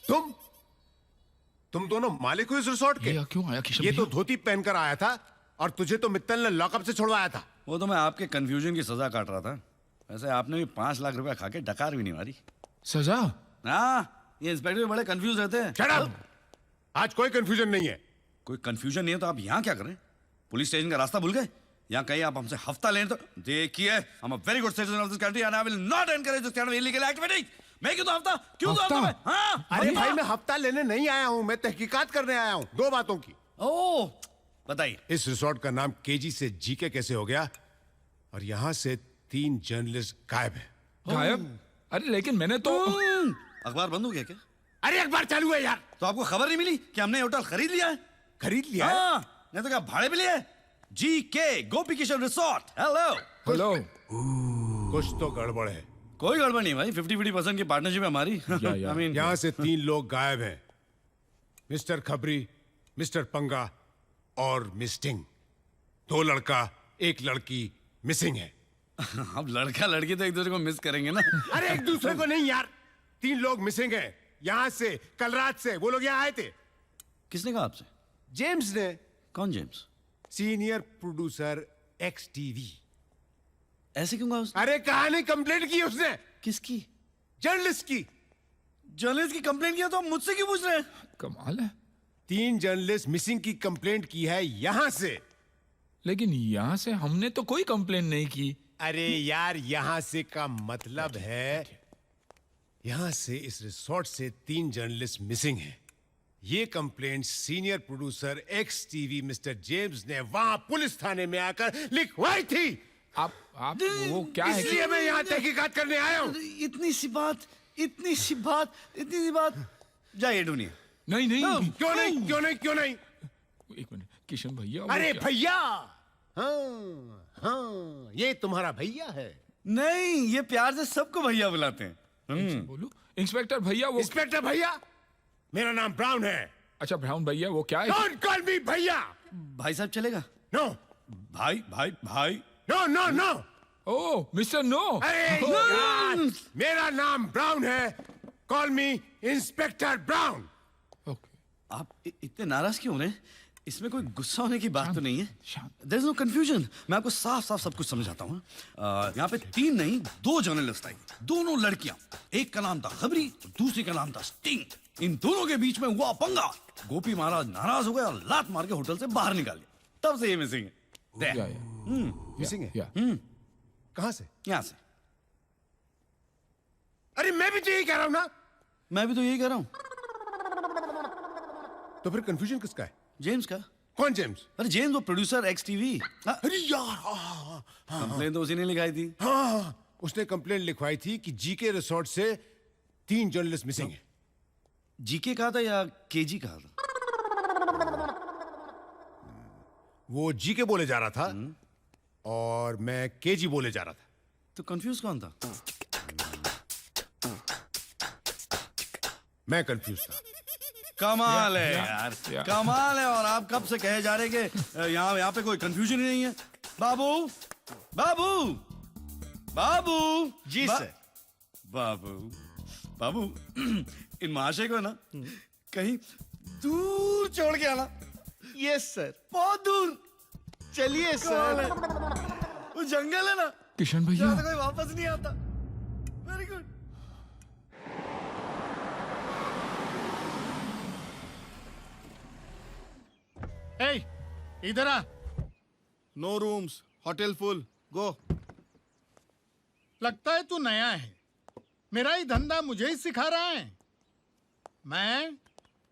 तुम दोनों मालिक हो इस रिसोर्ट के? क्यों आया किशन ये भैया? तो धोती पहनकर आया था और तुझे तो मित्तल ने लॉकअप से छुड़वाया था। वो तो मैं आपके कंफ्यूजन की सजा काट रहा था। वैसे आपने भी 5 लाख रुपया खा के डकार भी नहीं मारी। सजा? हाँ, ये इंस्पेक्टर भी बड़े कंफ्यूज रहते हैं। Shut up! आज कोई कंफ्यूजन नहीं है। कोई कंफ्यूजन नहीं है तो आप यहाँ क्या करें? पुलिस स्टेशन का रास्ता भूल गए? यहाँ कहीं आप हमसे हफ्ता लें तो देखिए, I'm a very good citizen of this country and I will not encourage this kind of illegal activity. मैं क्यों तो हफ्ता? क्यों तो हफ्ता? हाँ? अरे भाई, मैं हफ्ता लेने नहीं आया हूँ, मैं तहकीकात करने आया हूँ 2 बातों की। ओह, बताइए। इस रिसोर्ट का नाम केजी से जीके कैसे हो गया और यहाँ से 3 जर्नलिस्ट गायब हैं। गायब? अरे लेकिन मैंने तो अखबार बंद हो गया क्या? अरे अखबार चालू है यार। तो आपको खबर नहीं मिली कि हमने होटल खरीद लिया है? खरीद लिया है? हाँ, नहीं तो क्या भाड़े पे लिया है? जीके गोपी किशन रिसोर्ट। हेलो। हेलो। कुछ तो गड़बड़ है। कोई गड़बड़ नहीं भाई, 50-50% की पार्टनरशिप है हमारी। या। I mean, यहाँ से 3 लोग गायब हैं, मिस्टर खबरी, मिस्टर पंगा और मिस्टिंग। 2 लड़का 1 लड़की मिसिंग है। अब लड़का लड़की तो एक दूसरे को मिस करेंगे ना। अरे एक दूसरे को नहीं यार, 3 लोग मिसिंग हैं। यहाँ से कल रात से वो लोग यहाँ आए थे। किसने कहा आपसे? जेम्स ने, कौन James? Senior producer x TV. ऐसे क्यों कहा उसने? अरे कहानी कंप्लेंट की उसने, किसकी? जर्नलिस्ट की। जर्नलिस्ट की कंप्लेंट किया तो आप मुझसे क्यों पूछ रहे हैं? कमाल है। 3 जर्नलिस्ट मिसिंग की कंप्लेंट की है यहाँ से। लेकिन यहाँ से हमने तो कोई कंप्लेन नहीं की। अरे यार, यहाँ से का मतलब है यहाँ से इस रिसोर्ट से 3 जर्नलिस्ट मिसिंग हैं। ये complaint senior producer x TV mister James ने वहां पुलिस थाने में आकर लिखवाई थी। आप वो क्या है कि इसलिए मैं यहाँ तहकीकात करने आया हूँ। इतनी सी बात। जाइए ढूंढिए। नहीं क्यों नहीं? एक मिनट किशन भैया। अरे भैया, हाँ, ये तुम्हारा भैया है। नहीं, ये प्यार से सबको भैया बुलाते हैं। बोलो इंस्पेक्टर भैया। वो इंस्पेक्टर भैया? मेरा नाम ब्राउन है। अच्छा ब्राउन भैया, वो क्या है? Don't call me भैया। भाई साहब चलेगा? नो भाई। नो। ओह मिस्टर नो। अरे यार, मेरा नाम ब्राउन है। कॉल मी इंस्पेक्टर ब्राउन। आप इतने नाराज क्यों हो रहे हैं? इसमें कोई गुस्सा होने की बात तो नहीं है। शांत। There is no confusion। मैं आपको साफ सब कुछ समझाता हूँ। यहाँ पे 3 नहीं 2 जर्नलिस्ट आई, दोनों लड़कियां। एक का नाम था खबरी, दूसरी का नाम था स्टिंग। इन दोनों के बीच में हुआ पंगा। गोपी महाराज नाराज हो गए और लात मार के होटल से बाहर निकाल दिया। तब से ये मिसिंग है। मिसिंग है? या। कहां से? यहाँ से। अरे मैं भी तो यही कह रहा हूं ना। मैं भी तो यही कह रहा हूँ। तो फिर कंफ्यूजन किसका है? जेम्स का। कौन जेम्स? अरे जेम्स वो प्रोड्यूसर एक्स टीवी। अरे यार, हाँ, कंप्लेन तो उसी ने लिखाई थी। उसने कंप्लेंट लिखवाई थी कि जीके रिसोर्ट से 3 जर्नलिस्ट मिसिंग हैं। जीके कहा था या केजी कहा था? वो जीके बोले जा रहा था और मैं केजी बोले जा रहा था। तो कंफ्यूज कौन था? मैं कंफ्यूज था। कमाल है यार, या। कमाल है। और आप कब से कहे जा रहे कि यहाँ पे कोई कंफ्यूजन ही नहीं है। बाबू जी सर। बाबू इन महाशय को ना कहीं दूर छोड़ के आना। Yes sir. बहुत दूर। चलिए कमाल है। सर। वो जंगल है ना, किशन भैया। जहाँ से कोई वापस नहीं आता। Very good. इधर आ। नो रूम्स, होटल फुल, गो। लगता है तू नया है। मेरा ही धंधा मुझे ही सिखा रहा है। मैं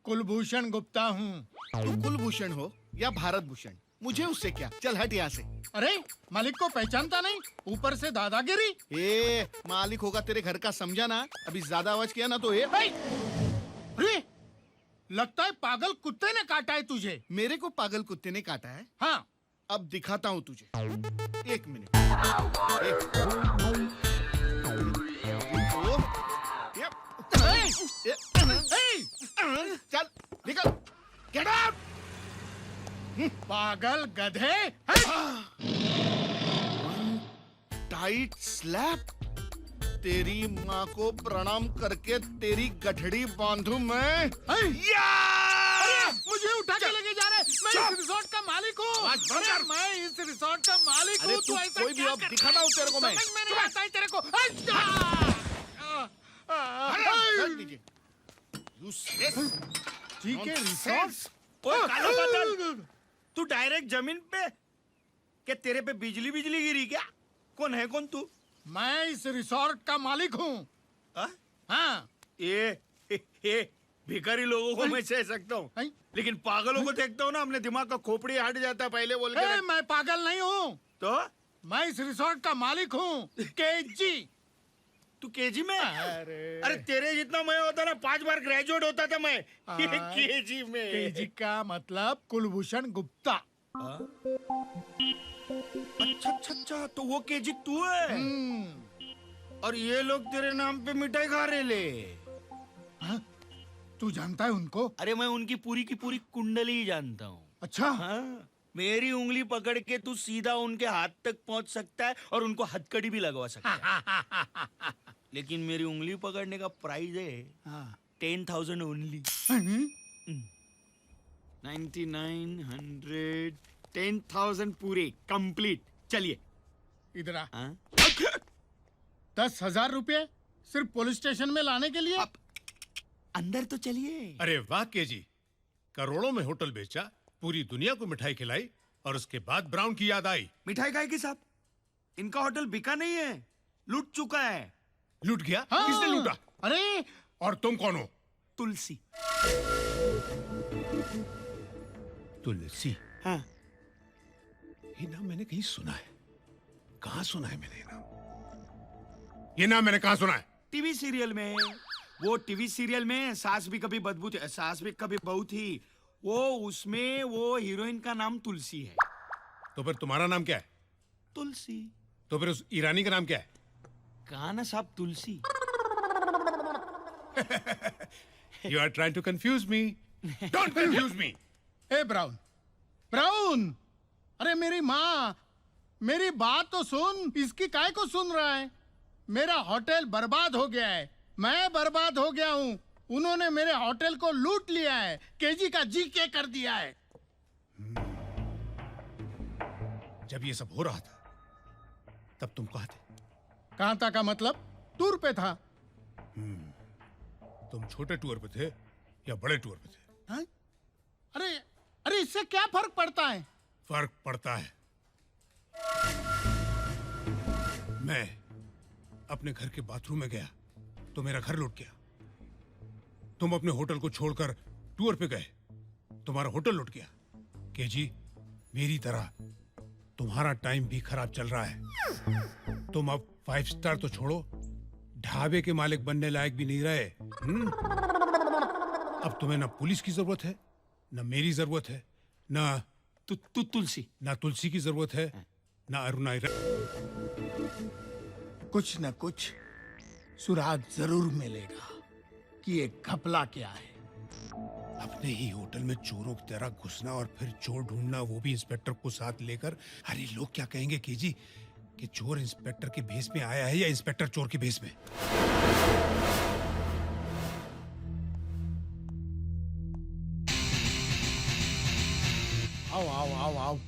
कुलभूषण गुप्ता हूँ। तुम कुलभूषण हो या भारत भूषण, मुझे उससे क्या। चल हट यहाँ से। अरे मालिक को पहचानता नहीं, ऊपर से दादागिरी। ए मालिक होगा तेरे घर का, समझा ना। अभी ज्यादा आवाज किया ना तो अरे लगता है पागल कुत्ते ने काटा है तुझे। मेरे को पागल कुत्ते ने काटा है। हाँ अब दिखाता हूँ तुझे। 1 मिनट। चल निकल। Get out. पागल गधे। Tight slap. तेरी माँ को प्रणाम करके तेरी गठड़ी बांधू मैं। अरे, मुझे उठा के लेके जा रहे। मैं इस रिसोर्ट का मालिक हूँ। अरे, मैं इस रिसोर्ट का मालिक अरे हूँ। तू ऐसा कोई भी क्या अब कर दिखाता रहा है? हूँ तेरे को मैं। समझ में नहीं आता है तेरे को। ठीक है, रिसोर्ट। ओए काला बादल, तू डायरेक्ट जमीन पे? क्या तेरे पे बिजली बिजली गिरी क्या? कौन है कौन तू? मैं इस रिसोर्ट का मालिक हूँ। हाँ? हाँ। ये भिखारी लोगों को मैं सह सकता हूँ, हैं? लेकिन पागलों को देखता हूँ ना, अपने दिमाग का खोपड़ी हट जाता है पहले बोल के। ए, मैं पागल नहीं हूँ। तो मैं इस रिसोर्ट का मालिक हूँ। केजी। तू केजी में? अरे अरे तेरे जितना मैं होता ना 5 बार ग्रेजुएट होता था मैं। ये केजी में। केजी का मतलब कुलभूषण गुप्ता। अच्छा अच्छा अच्छा, तो वो केजी तू है? और ये लोग तेरे नाम पे मिठाई खा रहे ले। हाँ? तू जानता है उनको? अरे मैं उनकी पूरी की पूरी कुंडली ही जानता हूँ। अच्छा। हाँ, मेरी उंगली पकड़ के तू सीधा उनके हाथ तक पहुंच सकता है और उनको हथकड़ी भी लगवा सकता है। लेकिन मेरी उंगली पकड़ने का प्राइस है 10,000 ओनली। 99, 100, 10,000 पूरे कंप्लीट। चलिए इधर आ। हाँ? 10,000 रुपये सिर्फ पुलिस स्टेशन में लाने के लिए? अब अंदर तो चलिए। अरे वाह केजी, करोड़ों में होटल बेचा, पूरी दुनिया को मिठाई खिलाई और उसके बाद ब्राउन की याद आई। मिठाई खाएगी साहब? इनका होटल बिका नहीं है, लूट चुका है। लूट गया? हाँ। किसने लूटा? अरे और तुम कौन हो? तुलसी। तुलसी? हाँ, ये नाम मैंने कहीं सुना है। कहाँ सुना है मैंने ये नाम? ये नाम मैंने कहाँ सुना है? टीवी सीरियल में। वो टीवी सीरियल में सास भी कभी बदबू थी, सास भी कभी बहू थी, वो उसमें वो हीरोइन का नाम तुलसी है। तो फिर तुम्हारा नाम क्या है? तुलसी। तो फिर उस ईरानी का नाम क्या है? कहा ना साहब, तुलसी। You are trying to confuse me. Don't confuse me. A brown, brown, अरे मेरी माँ, मेरी बात तो सुन। इसकी काय को सुन रहा है? मेरा होटल बर्बाद हो गया है, मैं बर्बाद हो गया हूँ। उन्होंने मेरे होटल को लूट लिया है, केजी का जीके कर दिया है। जब ये सब हो रहा था तब तुम कहाँ थे? कहाँ था का मतलब? टूर पे था। तुम छोटे टूर पे थे या बड़े टूर पे थे? हाँ? अरे अरे इससे क्या फर्क पड़ता है? फर्क पड़ता है। मैं अपने घर के बाथरूम में गया तो मेरा घर लूट गया। तुम अपने होटल को छोड़कर टूर पे गए, तुम्हारा होटल लूट गया। केजी, मेरी तरह तुम्हारा टाइम भी खराब चल रहा है। तुम अब 5 स्टार तो छोड़ो, ढाबे के मालिक बनने लायक भी नहीं रहे। अब तुम्हें ना पुलिस की जरूरत है, ना मेरी जरूरत है, ना तुलसी। ना तुलसी की जरूरत है, ना अरुणा। कुछ न कुछ सुराग जरूर मिलेगा कि ये घपला क्या है। अपने ही होटल में चोरों की तरह घुसना और फिर चोर ढूंढना, वो भी इंस्पेक्टर को साथ लेकर। अरे लोग क्या कहेंगे केजी कि चोर इंस्पेक्टर के भेस में आया है या इंस्पेक्टर चोर के भेस में? आओ आओ आओ आओ।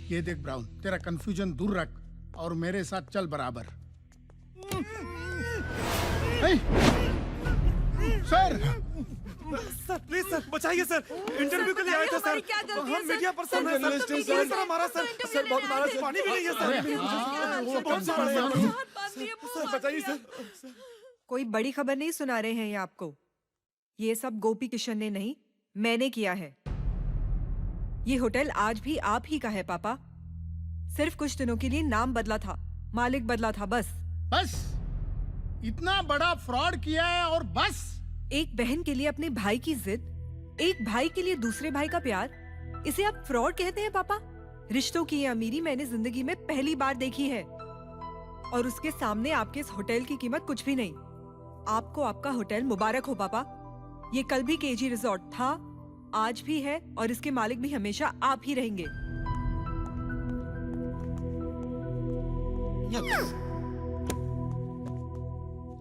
ये देख ब्राउन, तेरा कंफ्यूजन दूर रख और मेरे साथ चल बराबर। सर सर प्लीज सर बचाइए सर, इंटरव्यू के लिए आए थे सर, हम मीडिया पर्सन हैं सर, सर हमारा सर बहुत नाराज, पानी भी नहीं है सर, बहुत सर बचाइए सर। कोई बड़ी खबर नहीं सुना रहे हैं ये आपको। ये सब गोपी किशन ने नहीं, मैंने किया है। ये होटल आज भी आप ही का है पापा। सिर्फ कुछ दिनों के लिए नाम बदला था, मालिक बदला था, बस। बस इतना बड़ा फ्रॉड किया है और बस? एक बहन के लिए अपने भाई की जिद, एक भाई के लिए दूसरे भाई का प्यार, इसे आप फ्रॉड कहते हैं पापा? रिश्तों की ये अमीरी मैंने जिंदगी में पहली बार देखी है। और उसके सामने आपके इस होटल की कीमत कुछ भी नहीं। आपको आपका होटल मुबारक हो पापा। ये कल भी केजी रिजॉर्ट था, आज भी है और इसके मालिक भी हमेशा आप ही रहेंगे।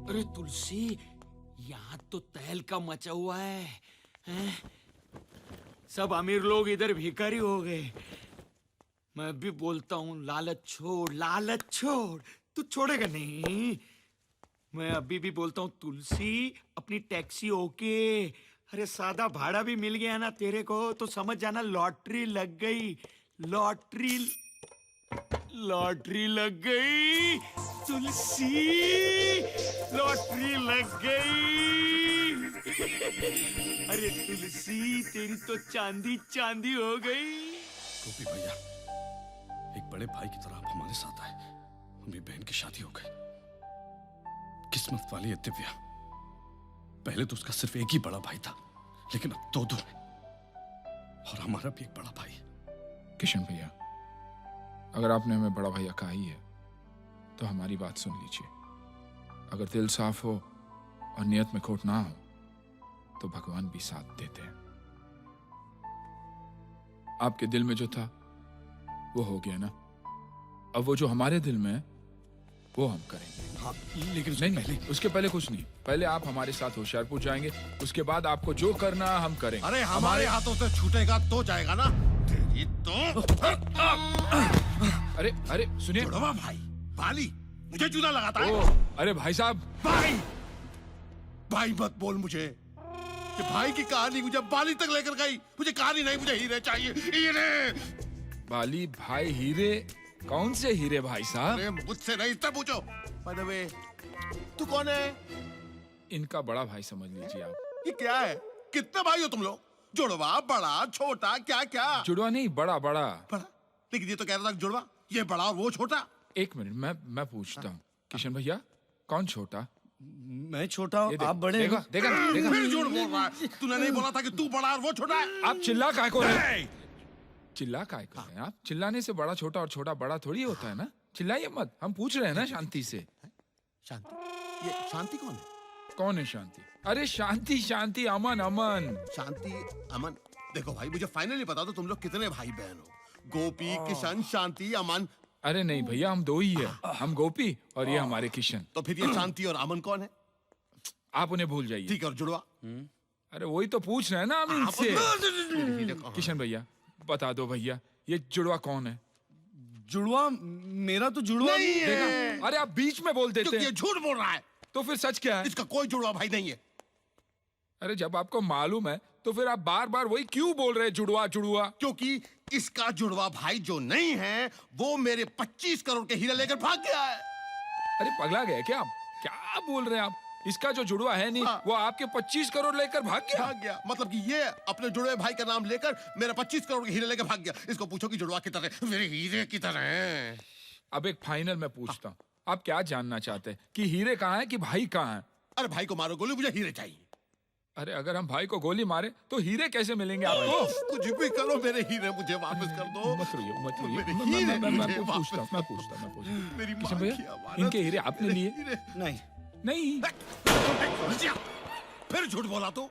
अरे तुलसी, यहाँ तो तहलका मचा हुआ है, हैं? सब अमीर लोग इधर भिखारी हो गए। मैं भी बोलता हूँ लालच छोड़, लालच छोड़। तू छोड़ेगा नहीं। मैं अभी भी बोलता हूँ तुलसी, अपनी टैक्सी ओके। अरे सादा भाड़ा भी मिल गया ना तेरे को तो समझ जाना लॉटरी लग गई। लॉटरी लॉटरी लग गई तुलसी, लॉटरी लग गई। अरे तुलसी, तेरी तो चांदी चांदी हो गई। गोपी भैया, एक बड़े भाई की तरह आप हमारे साथ आए। मेरी बहन की शादी हो गई। किस्मत वाली है दिव्या। पहले तो उसका सिर्फ एक ही बड़ा भाई था, लेकिन अब दो है। और हमारा भी एक बड़ा भाई है। किशन भैया, अगर आपने हमें बड़ा भैया कहा ही है तो हमारी बात सुन लीजिए। अगर दिल साफ हो और नियत में खोट ना हो तो भगवान भी साथ देते हैं। आपके दिल में जो था वो हो गया ना। अब वो जो हमारे दिल में है वो हम करेंगे। हाँ, लेकिन नहीं, उसके पहले कुछ नहीं। पहले आप हमारे साथ होशियारपुर जाएंगे, उसके बाद आपको जो करना हम करेंगे। अरे हमारे हाथों से छूटेगा तो जाएगा ना। तेरी तो अरे अरे सुनिए। जुड़वा भाई बाली मुझे चूना लगाता है। अरे भाई साहब, भाई भाई मत बोल मुझे। ये भाई की कहानी मुझे बाली तक लेकर गई। मुझे कहानी नहीं, मुझे हीरे चाहिए, हीरे। बाली भाई हीरे? कौन से हीरे भाई साहब? अरे मुझसे नहीं, इससे पूछो। By the way, तू कौन है? इनका बड़ा भाई समझ लीजिए आप। ये क्या है? कितने भाई हो तुम लोग? जुड़वा, बड़ा, छोटा, क्या क्या? जुड़वा नहीं, बड़ा बड़ा। बड़ा? लेकिन ये तो कह रहा था कि जुड़वा, ये बड़ा और वो छोटा। एक मिनट, मैं पूछता हूँ। किशन भैया, कौन छोटा? मैं छोटा, आप बड़े। देखा देखा देखा। फिर झूठ बोल रहा है। तूने नहीं बोला था कि तू बड़ा और वो छोटा है? आप चिल्ला काहे को रहे हैं? चिल्ला काहे को रहे हैं आप? चिल्लाने से बड़ा छोटा और छोटा बड़ा थोड़ी होता है ना। चिल्लाइए मत, हम पूछ रहे हैं ना शांति से। शांति? ये शांति कौन है? कौन है शांति? अरे शांति शांति, अमन अमन। शांति अमन? देखो भाई, मुझे फाइनली बता दो तुम लोग कितने भाई बहन हो? गोपी, किशन, शांति, अमन? अरे नहीं भैया, हम दो ही है। हम गोपी और ये हमारे किशन। तो फिर ये शांति और अमन कौन है? आप उन्हें भूल जाइए। ठीक है, और जुड़वा? अरे वही तो पूछ रहे हैं ना हम इनसे। किशन किशन भैया बता दो भैया, ये जुड़वा कौन है? जुड़वा? मेरा तो जुड़वा नहीं है। देखा? अरे आप बीच में बोल देते क्योंकि ये हैं। झूठ बोल रहा है। तो फिर सच क्या है? इसका कोई जुड़वा भाई नहीं है। अरे जब आपको मालूम है तो फिर आप बार बार वही क्यों बोल रहे हैं, जुड़वा जुड़वा? क्योंकि इसका जुड़वा भाई जो नहीं है वो मेरे 25 करोड़ के हीरे लेकर भाग गया है। अरे पगला गए क्या आप? क्या बोल रहे हैं आप? इसका जो जुड़वा है नहीं, वो आपके 25 करोड़ लेकर भाग गया। भाग गया मतलब कि ये अपने जुड़वे भाई का नाम लेकर मेरा 25 करोड़ के हीरे लेकर भाग गया। इसको पूछो कि जुड़वा किधर है? मेरे हीरे किधर हैं? अब एक फाइनल मैं पूछता हूँ, आप क्या जानना चाहते हैं कि हीरे कहाँ है कि भाई कहाँ है? अरे भाई को मारो गोली, मुझे हीरे चाहिए। अरे अगर हम भाई को गोली मारे तो हीरे कैसे मिलेंगे आपको? कुछ भी करो, मेरे हीरे मुझे वापस कर दो। मत रोइए, मत रोइए। मेरे मैं हीरे मैं मुझे पूछता वापस हूँ, मैं पूछता हूँ। मेरी किशन माँ भैया, की अमानत, इनके हीरे आपने मेरे लिए? हीरे। नहीं। नहीं। फिर झूठ बोला तो?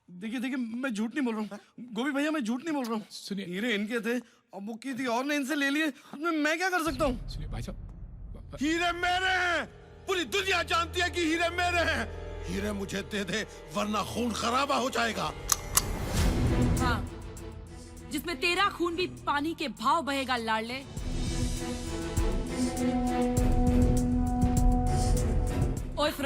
देखिए देखिए, मैं झूठ नहीं बोल रहा हूँ। गोपी भैया, मैं झूठ नहीं बोल रहा हूँ। सुनिए। हीरे इनके थे, अब वो किसी और ने इनसे ले लिए। मैं क्या कर सकता हूँ? सुनिए भाई साहब, हीरे मेरे हैं। पूरी दुनिया जानती है कि हीरे मेरे हैं। हीरे मुझे दे दे वरना खून खराबा हो जाएगा। हाँ, जिसमें तेरा खून भी पानी के भाव बहेगा लाडले। ओए फ्रॉड।